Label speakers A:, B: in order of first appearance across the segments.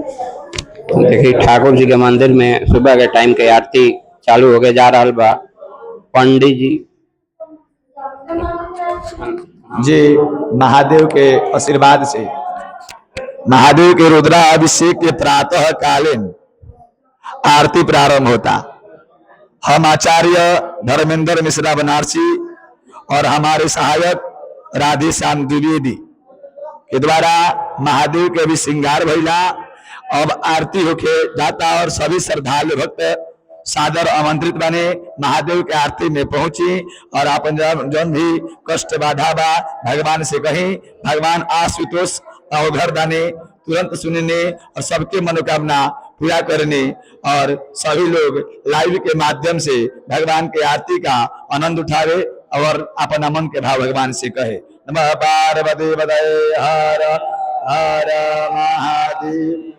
A: देखिए ठाकुर जी के मंदिर में सुबह के टाइम के आरती चालू हो गए जा रहा बा। पंडित जी
B: जी महादेव के आशीर्वाद से महादेव के रुद्राभिषेक के प्रातः कालीन आरती प्रारंभ होता। हम आचार्य धर्मेंद्र मिश्रा बनारसी और हमारे सहायक राधे श्याम द्विवेदी के द्वारा महादेव के अभी श्रृंगार भइला। अब आरती होके जाता और सभी श्रद्धालु भक्त सादर आमंत्रित बने महादेव के आरती में पहुंची और अपन जन भी कष्ट बाधा बा भगवान से कहीं भगवान आशुतोष अवघर दाने तुरंत सुनने और सबके मनोकामना पूरा करने और सभी लोग लाइव के माध्यम से भगवान के आरती का आनंद उठावे और अपन मन के भाव भगवान से कहे। नमः पार्वती पतये हर हर महादेव।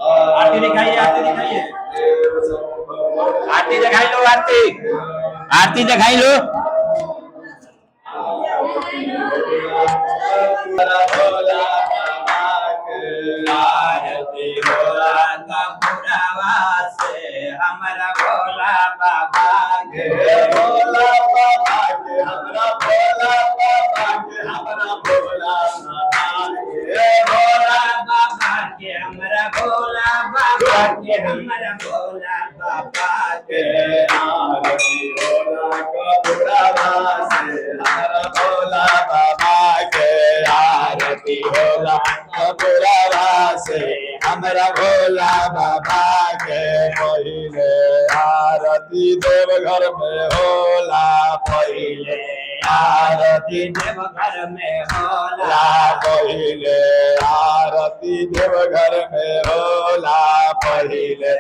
C: आरती दिखाइए, आरती दिखाइए, आरती दिखाई लो, आरती दिखाई लो। आरती होला कपूरवा से हमारा भोला बाबा के, भोला बाबा के हमारा भोला बाबा के, हमारा भोला बाबा के, भोला बाबा के हमारा भोला बाबा के, हमारा भोला बाबा के। आरती होला कपूरवा से हमारा भोला बाबा के, आरती होला कपूरवा से हमारा भोला बाबा के। पहिले आरती देवघर में होला, पहिले आरती देवघर में होला, पहिले आरती देवघर में होला, पहिले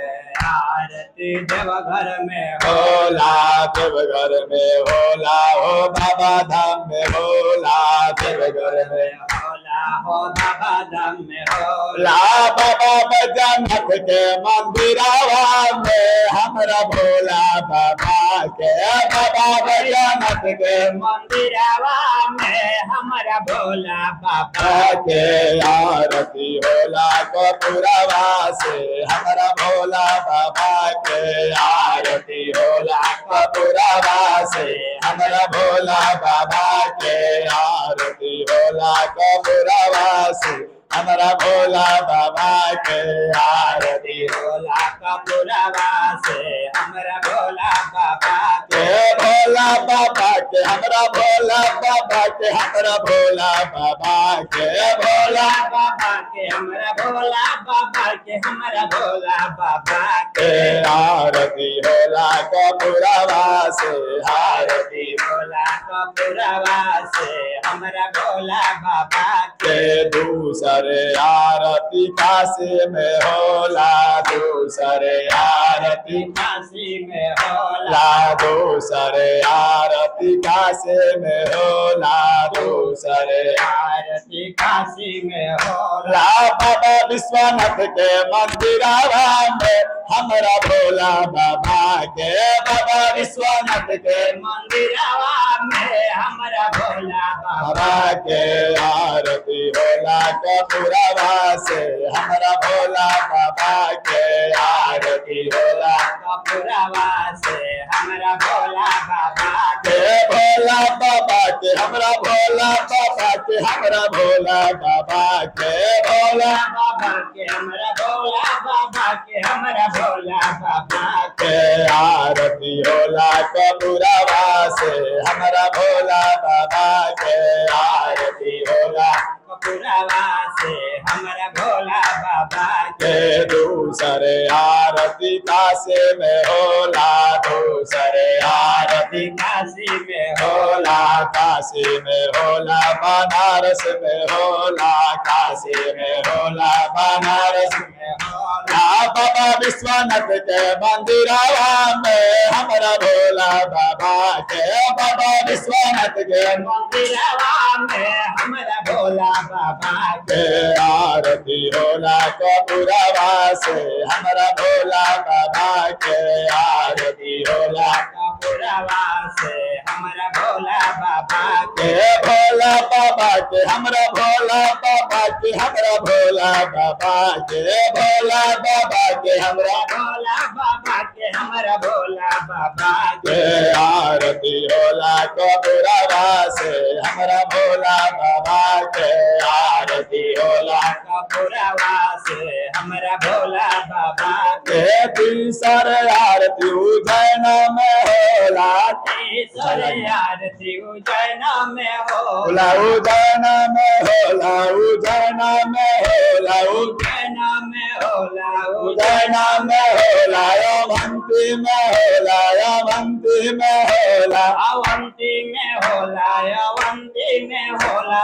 C: आरती देवघर में होला, देवघर में होला हो बाबा धाम में होला, देवघर में होला हो बाबा धाम में होला। बाबा बैजनाथ के मंदिरवा में हमारा भोला बाबा के, बाबा बैजनाथ के मंदिरवा में हमारा भोला बाबा के। आरती होला कपूरवा से हमारा भोला बाबा के, आरती होला कपूरवा से हमारा भोला बाबा के, आरती होला कपूरवा से हमारा भोला बाबा के, आरती होला कपूरवा से हमारा भोला बाबा के, भोला बाबा के हमारा भोला बाबा के, हमारा भोला बाबा के, भोला बाबा के हमारा भोला बाबा के, हमारा भोला बाबा के। आरती होला कपूरवा से, आरती होला कपूरवा से हमारा भोला बाबा के। दूसरे आरती काशी में होला, दूसरे आरती काशी में होला, दूसरे आरती काशी में होला, दूसरे आरती काशी में होला। बाबा विश्वनाथ के मंदिरवा में हमारा भोला बाबा के, बाबा विश्वनाथ के मंदिरवा में हमारा भोला बाबा के। आरती होला कपूरवा से हमारा भोला बाबा के, आरती होला कपूरवा से हमारा भोला बाबा के, भोला बाबा के हमारा भोला बाबा के, हमारा भोला बाबा के, भोला बाबा के हमारा भोला बाबा के, हमारा भोला बाबा के। आरती होला कपूरवा से हमारा भोला बाबा के, आरती होला कपूरवा से हमारा भोला बाबा के। दूसरे आरती काशी में होला, दूसरे आरती काशी में होला, काशी में होला बनारस में होला, काशी में होला बनारस में होला। बाबा विश्वनाथ के मंदिरवा में हमारा भोला बाबा के, बाबा विश्वनाथ के मंदिरवा में हमारा भोला बाबा के। आरती होला कपूरवा से हमारा भोला बाबा के, आरती होला कपूरवा से हमारा भोला बाबा
B: के
C: के
B: भोला बाबा के हमरा भोला बाबा के हमरा भोला बाबा के भोला बाबा के हमरा
C: भोला बाबा के हमारा भोला बाबा
B: के
C: के
B: आरती होला कबूरवा से हमरा भोला बाबा के आरती होला
C: कपूरवा से हमारा भोला बाबा
B: के तीसर आरती उजैन में होला
C: तीसर आरती उज्जैन में हो
B: होला उजैन में होला उजैन में होला
C: उज्जैन में होला
B: उजैन में होला अवंती में होला अवंती में होला
C: अवंती में होला अवंती में होला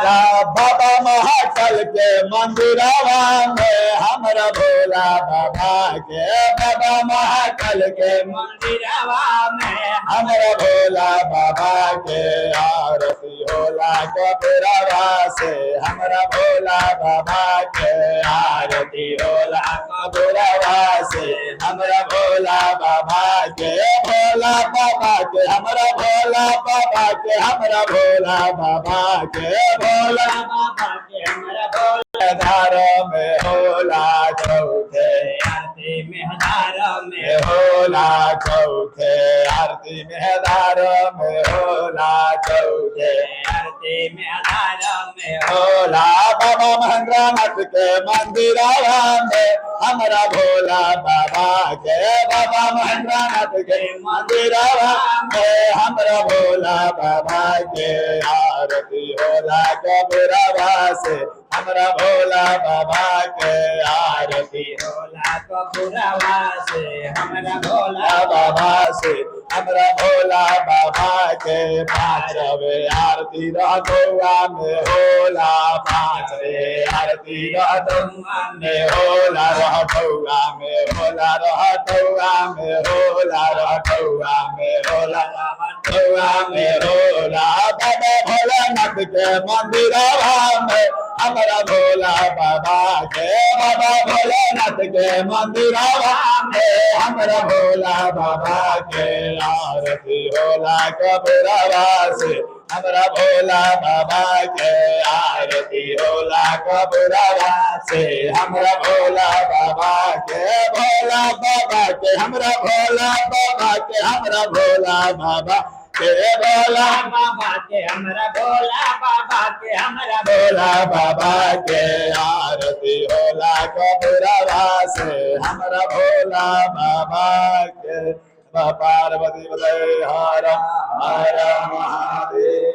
B: बाबा महाकाल के मंदिरवा में हमरा भोला बाबा के बाबा महाकाल के
C: मंदिरवा में
B: हमरा भोला बाबा के आरती होला कबूरवा से हमरा भोला बाबा के आरती होला कबूरवा से हमरा भोला बाबा के भोला बाबा के हमरा भोला बाबा के हमरा भोला बाबा के भोला
C: बाबा के हमारा भोला
B: धार में होला चौथे
C: आरती में हजार में
B: में होला चौथे आरती में धार में होला चौथे
C: आरती में हजार में
B: भोला बाबा महेंद्रनाथ के मंदिरवा में हमरा भोला बाबा के बाबा महेंद्रनाथ के मंदिरवा में हमरा भोला बाबा के आरती होला कबूरवा से हमरा भोला बाबा के आरती
C: भोला कपूरवा से हमारा भोला
B: बाबा से हमरा भोला बाबा के पांचवे आरती रहतुआ में होला पांचवे आरती रहतुआ में होला रहतुआ में होला रहतुआ में होला रहतुआ में होला रहतुआ में होला बाबा भोलानाथ के मंदिरवा में हमरा भोला बाबा के बाबा भोलानाथ के मंदिरवा में हमरा भोला बाबा के आरती होला कबूरवा से हमरा भोला बाबा के आरती होला कबूरवा से हमरा भोला बाबा के भोला बाबा के हमरा भोला बाबा के हमरा भोला बाबा के भोला
C: बाबा के हमारा भोला बाबा के हमारा
B: भोला बाबा के आरती होला कबूरवा से हमरा भोला बाबा के पार्वती हर हर महादेव।